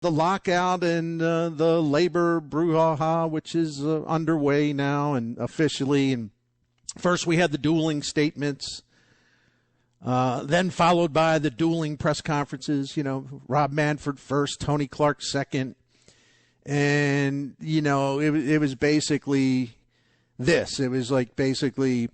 the lockout and the labor brouhaha, which is underway now and officially. And first we had the dueling statements, then followed by the dueling press conferences. Rob Manfred first, Tony Clark second. And, it was basically this. It was like basically,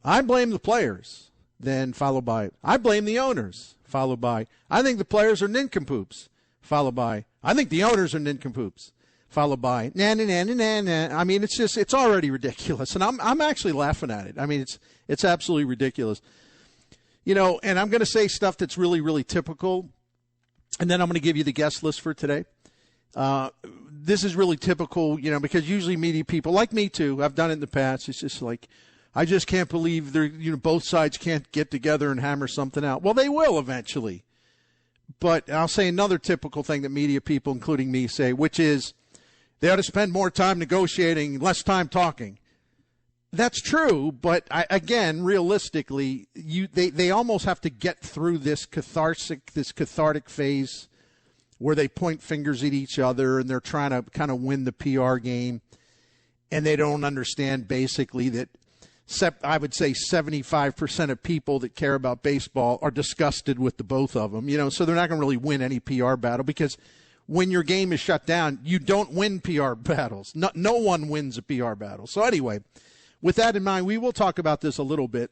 I blame the players, then followed by, I blame the owners, followed by, I think the players are nincompoops, followed by, I think the owners are nincompoops, followed by, nah, nah, nah, nah, nah, nah. I mean, it's already ridiculous. And I'm actually laughing at it. I mean, it's absolutely ridiculous. And I'm going to say stuff that's really, really typical. And then I'm going to give you the guest list for today. This is really typical, because usually media people, like me too, I've done it in the past. It's just like, I just can't believe both sides can't get together and hammer something out. Well, they will eventually. But I'll say another typical thing that media people, including me, say, which is they ought to spend more time negotiating, less time talking. That's true, but again, realistically, they almost have to get through this cathartic phase where they point fingers at each other and they're trying to kind of win the PR game, and they don't understand basically that I would say 75% of people that care about baseball are disgusted with the both of them, so they're not going to really win any PR battle, because when your game is shut down, you don't win PR battles. No one wins a PR battle. So anyway, with that in mind, we will talk about this a little bit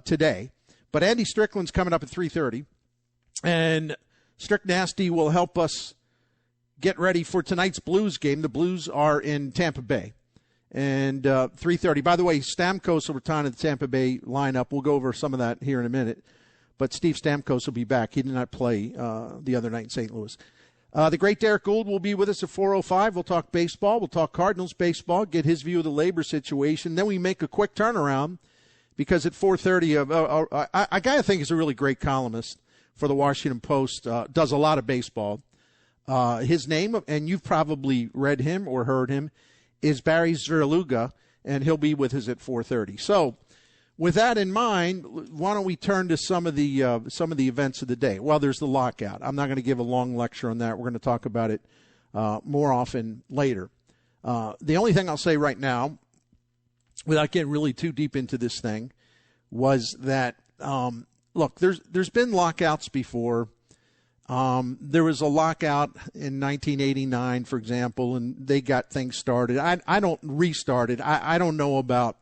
today, but Andy Strickland's coming up at 3:30, and Strick Nasty will help us get ready for tonight's Blues game. The Blues are in Tampa Bay. And 3:30. By the way, Stamkos will return to the Tampa Bay lineup. We'll go over some of that here in a minute. But Steve Stamkos will be back. He did not play the other night in St. Louis. The great Derek Gould will be with us at 4:05. We'll talk baseball. We'll talk Cardinals baseball, get his view of the labor situation. Then we make a quick turnaround because at 4:30, a guy I think is a really great columnist for the Washington Post, does a lot of baseball. His name, and you've probably read him or heard him, is Barry Zverluga, and he'll be with us at 4:30. So, with that in mind, why don't we turn to some of the events of the day? Well, there's the lockout. I'm not going to give a long lecture on that. We're going to talk about it more often later. The only thing I'll say right now, without getting really too deep into this thing, was that look, there's been lockouts before. There was a lockout in 1989, for example, and they got things started. I don't restart it. I don't know about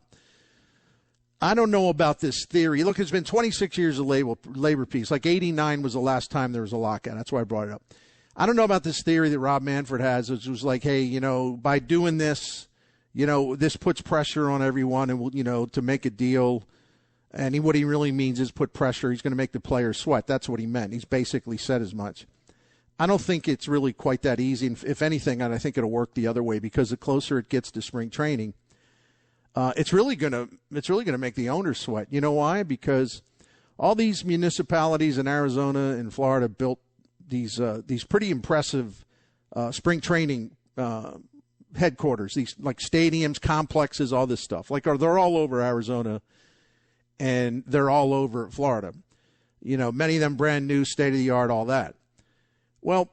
this theory. Look, it's been 26 years of labor peace. Like 89 was the last time there was a lockout. That's why I brought it up. I don't know about this theory that Rob Manfred has. It was like, hey, by doing this, this puts pressure on everyone, and to make a deal. And what he really means is put pressure. He's going to make the players sweat. That's what he meant. He's basically said as much. I don't think it's really quite that easy. And if anything, I think it'll work the other way, because the closer it gets to spring training, it's really going to make the owners sweat. You know why? Because all these municipalities in Arizona and Florida built these pretty impressive spring training headquarters. These like stadiums, complexes, all this stuff. They're all over Arizona. And they're all over Florida. Many of them brand new, state-of-the-art, all that. Well,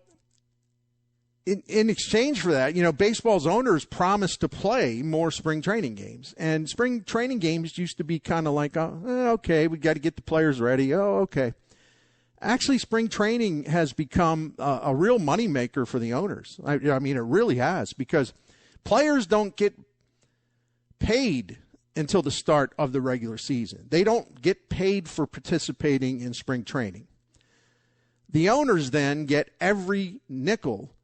in exchange for that, baseball's owners promised to play more spring training games. And spring training games used to be kind of like, okay, we got to get the players ready. Oh, okay. Actually, spring training has become a real moneymaker for the owners. I mean, it really has, because players don't get paid until the start of the regular season. They don't get paid for participating in spring training. The owners then get every nickel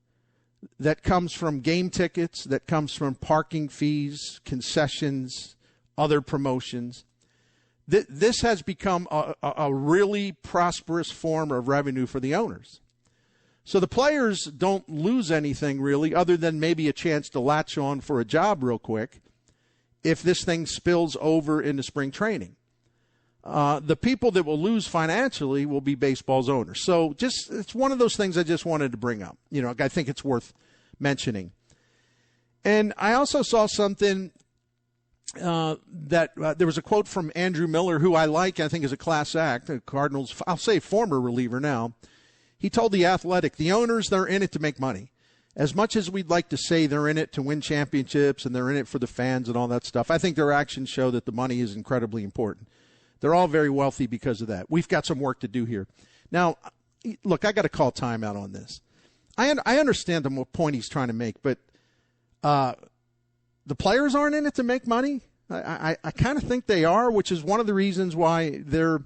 that comes from game tickets, that comes from parking fees, concessions, other promotions. This has become a really prosperous form of revenue for the owners. So the players don't lose anything really, other than maybe a chance to latch on for a job real quick if this thing spills over into spring training. The people that will lose financially will be baseball's owners. So it's one of those things I just wanted to bring up. I think it's worth mentioning. And I also saw something that there was a quote from Andrew Miller, who I like, I think is a class act, the Cardinals, I'll say former reliever now. He told The Athletic, the owners, they're in it to make money. As much as we'd like to say they're in it to win championships and they're in it for the fans and all that stuff, I think their actions show that the money is incredibly important. They're all very wealthy because of that. We've got some work to do here. Now, look, I got to call timeout on this. I understand the point he's trying to make, but the players aren't in it to make money. I kind of think they are, which is one of the reasons why they're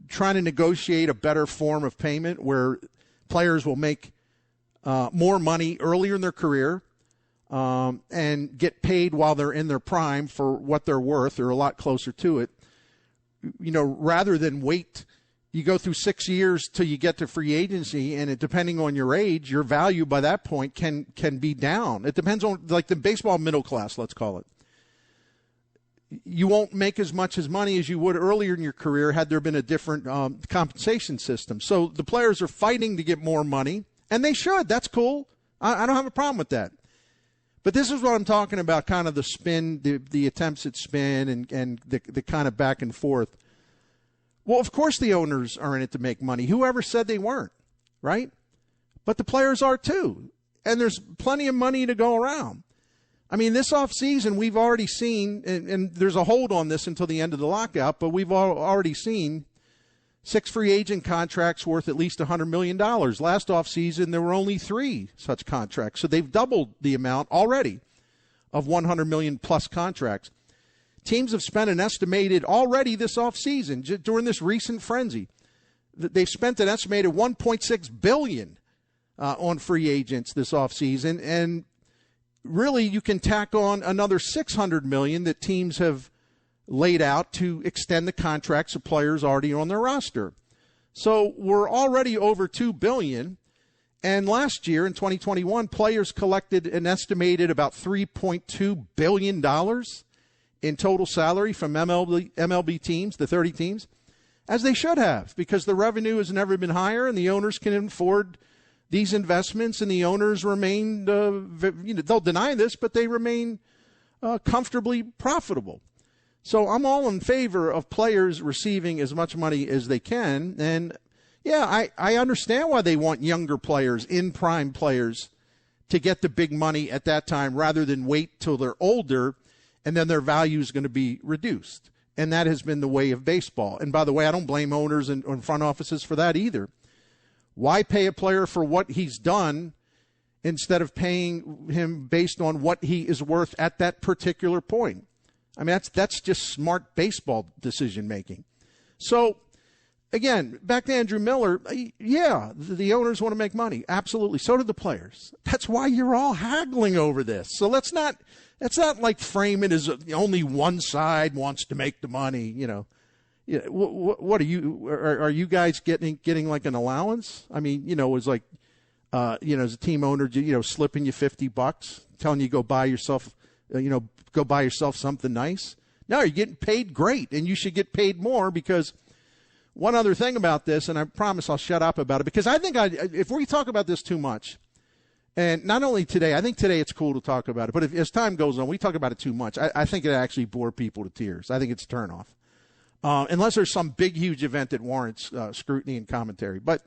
trying to negotiate a better form of payment where players will make more money earlier in their career and get paid while they're in their prime for what they're worth or a lot closer to it, rather than wait. You go through 6 years till you get to free agency, and depending on your age, your value by that point can be down. It depends on, like the baseball middle class, let's call it. You won't make as much as money as you would earlier in your career had there been a different compensation system. So the players are fighting to get more money, and they should. That's cool. I don't have a problem with that. But this is what I'm talking about, kind of the spin, the attempts at spin and the kind of back and forth. Well, of course the owners are in it to make money. Whoever said they weren't, right? But the players are too. And there's plenty of money to go around. I mean, this offseason, we've already seen, and there's a hold on this until the end of the lockout, but we've already seen 6 free agent contracts worth at least $100 million. Last offseason, there were only 3 such contracts. So they've doubled the amount already of $100 million plus contracts. Teams have spent an estimated already this offseason, during this recent frenzy, they've spent an estimated $1.6 billion on free agents this offseason, and really you can tack on another $600 million that teams have laid out to extend the contracts of players already on their roster. So we're already over $2 billion, and last year in 2021, players collected an estimated about $3.2 billion in total salary from MLB teams, the 30 teams, as they should have, because the revenue has never been higher and the owners can afford these investments, and the owners remain, they'll deny this, but they remain comfortably profitable. So I'm all in favor of players receiving as much money as they can. And, yeah, I understand why they want younger players, in-prime players, to get the big money at that time rather than wait till they're older and then their value is going to be reduced. And that has been the way of baseball. And by the way, I don't blame owners and front offices for that either. Why pay a player for what he's done instead of paying him based on what he is worth at that particular point? I mean, that's just smart baseball decision making. So, again, back to Andrew Miller, yeah, the owners want to make money. Absolutely. So do the players. That's why you're all haggling over this. So let's not like frame it as only one side wants to make the money, Yeah, what are you? Are you guys getting like an allowance? I mean, it was like, as a team owner, slipping you $50, telling you go buy yourself something nice. No, you're getting paid great, and you should get paid more. Because one other thing about this, and I promise I'll shut up about it, because I think if we talk about this too much, and not only today, I think today it's cool to talk about it, but as time goes on, we talk about it too much. I think it actually bore people to tears. I think it's a turnoff. Unless there's some big, huge event that warrants scrutiny and commentary. But,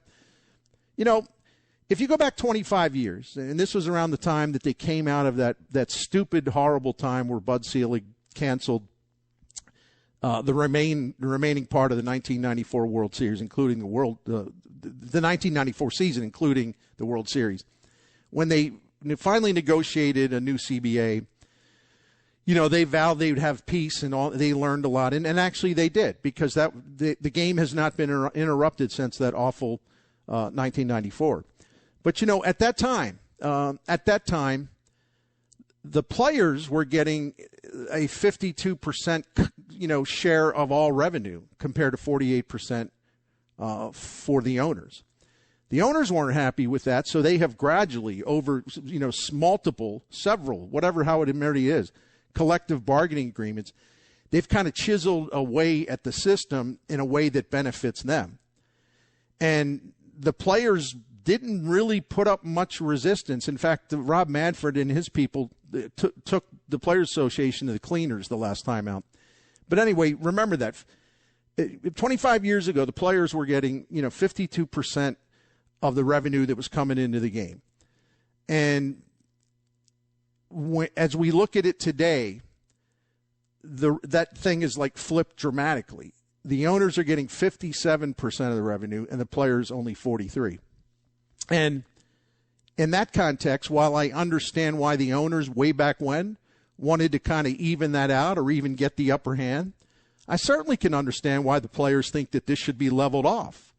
if you go back 25 years, and this was around the time that they came out of that stupid, horrible time where Bud Selig canceled the remaining part of the 1994 World Series, including the 1994 season, including the World Series. When they finally negotiated a new CBA, they vowed they would have peace, and all. They learned a lot, and actually they did, because the game has not been interrupted since that awful 1994. But at that time, the players were getting a 52% share of all revenue compared to 48% for the owners. The owners weren't happy with that, so they have gradually over several, how it already is, collective bargaining agreements, they've kind of chiseled away at the system in a way that benefits them. And the players didn't really put up much resistance. In fact, Rob Manfred and his people took the Players Association to the cleaners the last time out. But anyway, remember that 25 years ago, the players were getting 52% of the revenue that was coming into the game. And as we look at it today, that thing is like flipped dramatically. The owners are getting 57% of the revenue and the players only 43%. And in that context, while I understand why the owners way back when wanted to kind of even that out or even get the upper hand, I certainly can understand why the players think that this should be leveled off,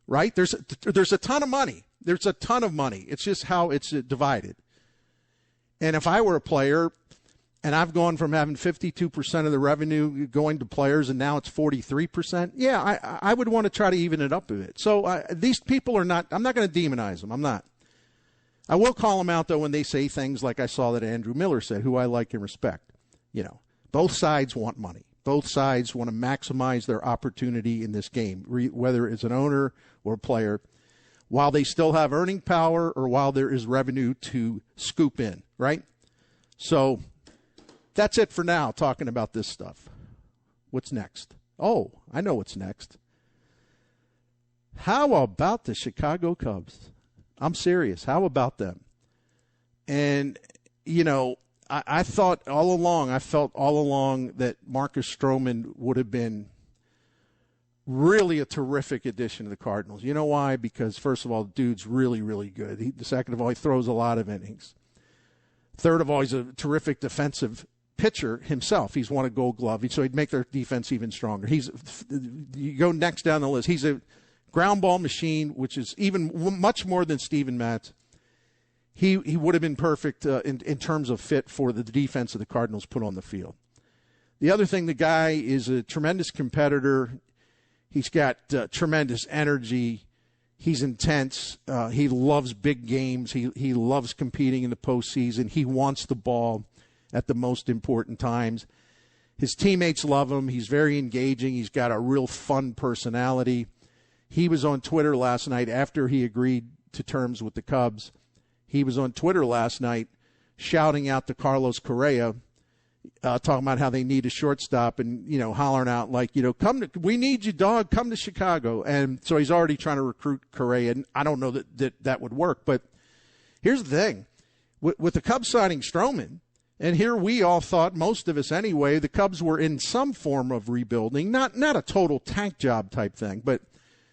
right? There's a ton of money. There's a ton of money. It's just how it's divided. And if I were a player and I've gone from having 52% of the revenue going to players and now it's 43%, yeah, I would want to try to even it up a bit. So these people are not – I'm not going to demonize them. I'm not. I will call them out, though, when they say things like I saw that Andrew Miller said, who I like and respect. You know, both sides want money. Both sides want to maximize their opportunity in this game, whether it's an owner or a player, while they still have earning power or while there is revenue to scoop in, right? So that's it for now, talking about this stuff. What's next? Oh, I know what's next. How about the Chicago Cubs? I'm serious. How about them? And, you know, I felt all along that Marcus Stroman would have been really a terrific addition to the Cardinals. You know why? Because, first of all, the dude's really, really good. Second of all, he throws a lot of innings. Third of all, he's a terrific defensive pitcher himself. He's won a Gold Glove, so he'd make their defense even stronger. You go next down the list. He's a ground ball machine, which is even much more than Steven Matz. He would have been perfect in terms of fit for the defense of the Cardinals put on the field. The other thing, the guy is a tremendous competitor. He's got tremendous energy. He's intense. He loves big games. He loves competing in the postseason. He wants the ball at the most important times. His teammates love him. He's very engaging. He's got a real fun personality. He was on Twitter last night after he agreed to terms with the Cubs. He was on Twitter last night shouting out to Carlos Correa, talking about how they need a shortstop and, you know, hollering out like, you know, we need you, dog, come to Chicago. And so he's already trying to recruit Correa, and I don't know that would work. But here's the thing. With the Cubs signing Stroman, and here we all thought, most of us anyway, the Cubs were in some form of rebuilding, not a total tank job type thing, but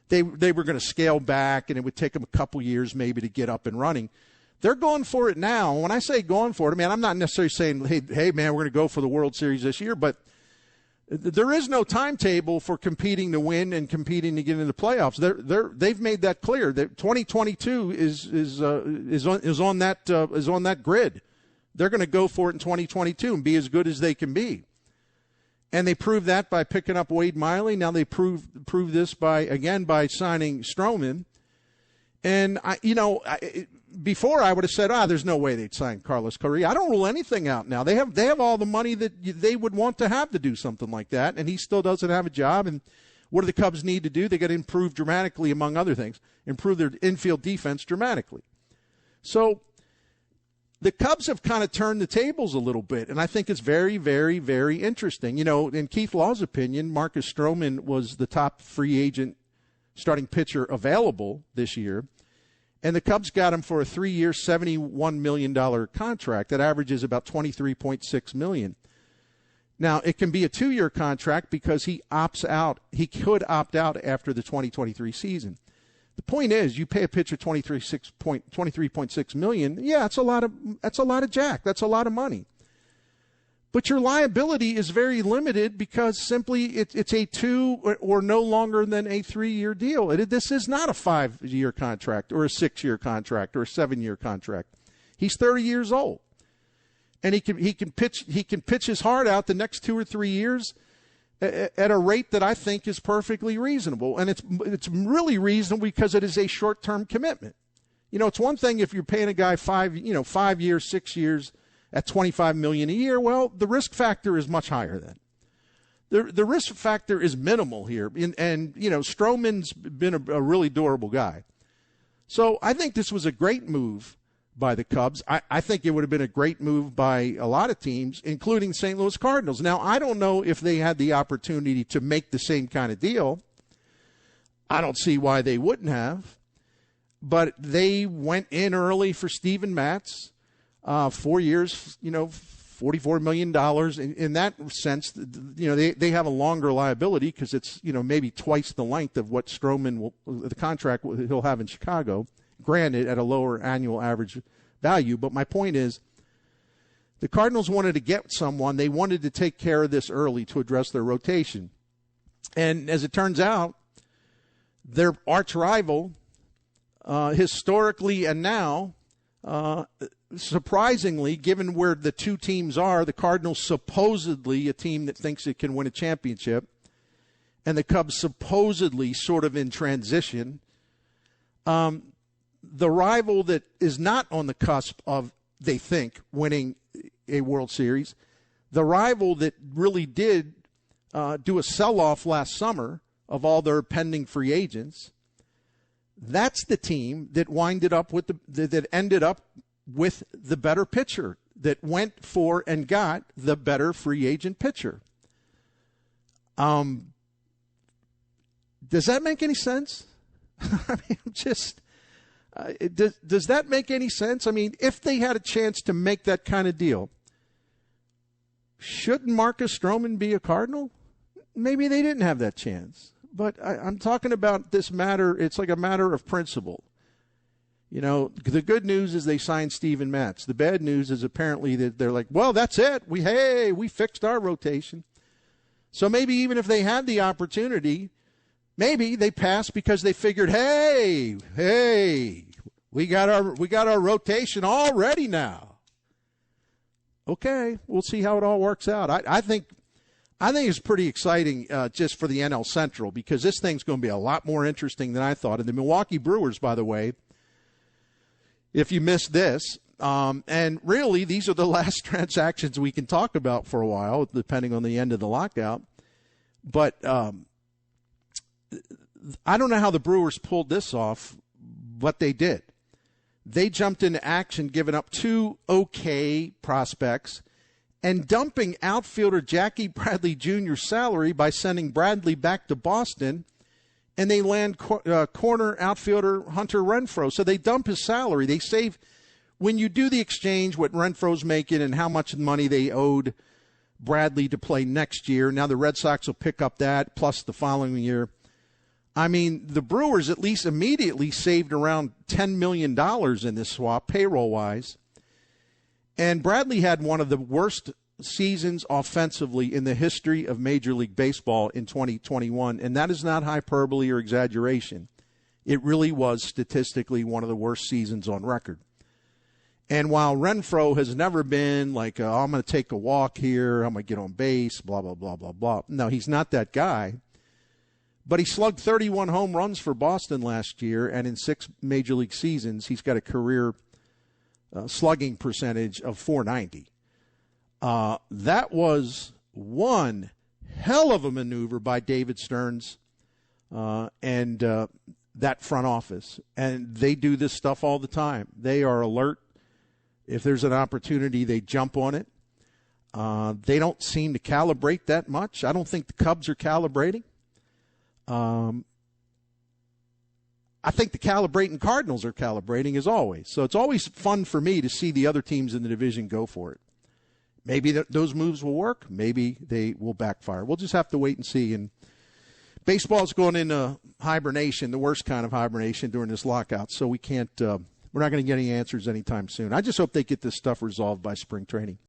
they were going to scale back, and it would take them a couple years maybe to get up and running. They're going for it now. When I say going for it, I mean, I'm not necessarily saying, hey, man, we're going to go for the World Series this year, but there is no timetable for competing to win and competing to get into the playoffs. They've made that clear. That 2022 is on that grid. They're going to go for it in 2022 and be as good as they can be. And they proved that by picking up Wade Miley. Now they prove this by signing Stroman. And before I would have said, there's no way they'd sign Carlos Correa. I don't rule anything out now. They have all the money that they would want to have to do something like that, and he still doesn't have a job. And what do the Cubs need to do? They got to improve dramatically, among other things, improve their infield defense dramatically. So the Cubs have kind of turned the tables a little bit, and I think it's very, very, very interesting. You know, in Keith Law's opinion, Marcus Stroman was the top free agent starting pitcher available this year, and the Cubs got him for a 3-year, $71 million contract that averages about $23.6 million. Now, it can be a 2-year contract because he opts out. He could opt out after the 2023 season. The point is, you pay a pitcher $23.6 million. Yeah, that's a lot of jack. That's a lot of money. But your liability is very limited because simply it's a 2 or no longer than a 3-year deal. This is not a 5-year contract or a 6-year contract or a 7-year contract. He's 30 years old, and he can pitch his heart out the next 2 or 3 years at a rate that I think is perfectly reasonable. And it's really reasonable because it is a short-term commitment. You know, it's one thing if you're paying a guy 5 years, 6 years at $25 million a year. Well, the risk factor is much higher then. The risk factor is minimal here. And you know, Stroman's been a really durable guy. So I think this was a great move by the Cubs. I think it would have been a great move by a lot of teams, including St. Louis Cardinals. Now, I don't know if they had the opportunity to make the same kind of deal. I don't see why they wouldn't have. but they went in early for Steven Matz, 4 years, $44 million. In that sense, they have a longer liability because it's, maybe twice the length of what the contract he'll have in Chicago, granted at a lower annual average value. But my point is, the Cardinals wanted to get someone. They wanted to take care of this early to address their rotation. And as it turns out, their arch rival, historically and now, surprisingly, given where the two teams are, the Cardinals supposedly a team that thinks it can win a championship, and the Cubs supposedly sort of in transition. The rival that is not on the cusp of, they think, winning a World Series, the rival that really did do a sell-off last summer of all their pending free agents, that's the team that ended up with the better pitcher, that went for and got the better free agent pitcher. Does that make any sense? I mean, does that make any sense? I mean, if they had a chance to make that kind of deal, shouldn't Marcus Stroman be a Cardinal? Maybe they didn't have that chance. But I'm talking about this matter. It's like a matter of principle. The good news is they signed Steven Matz. The bad news is apparently that they're like, well, that's it. We fixed our rotation. So maybe even if they had the opportunity, maybe they passed because they figured, hey, we got our rotation all ready now. Okay, we'll see how it all works out. I think it's pretty exciting just for the NL Central, because this thing's going to be a lot more interesting than I thought. And the Milwaukee Brewers, by the way, if you missed this, and really these are the last transactions we can talk about for a while, depending on the end of the lockout. But I don't know how the Brewers pulled this off, but they did. They jumped into action, giving up 2 okay prospects and dumping outfielder Jackie Bradley Jr.'s salary by sending Bradley back to Boston, and they land corner outfielder Hunter Renfroe. So they dump his salary. They save, when you do the exchange, what Renfroe's making and how much money they owed Bradley to play next year. Now the Red Sox will pick up that, plus the following year. I mean, the Brewers at least immediately saved around $10 million in this swap, payroll-wise. And Bradley had one of the worst seasons offensively in the history of Major League Baseball in 2021, and that is not hyperbole or exaggeration. It really was statistically one of the worst seasons on record. And while Renfroe has never been like, I'm going to take a walk here, I'm going to get on base, blah, blah, blah, blah, blah. No, he's not that guy. But he slugged 31 home runs for Boston last year, and in 6 Major League seasons, he's got a career slugging percentage of .490. That was one hell of a maneuver by David Stearns and that front office. And they do this stuff all the time. They are alert. If there's an opportunity, they jump on it. They don't seem to calibrate that much. I don't think the Cubs are calibrating. I think the calibrating Cardinals are calibrating as always. So it's always fun for me to see the other teams in the division go for it. Maybe those moves will work. Maybe they will backfire. We'll just have to wait and see. And baseball's going into hibernation, the worst kind of hibernation during this lockout. So we can't, we're not going to get any answers anytime soon. I just hope they get this stuff resolved by spring training.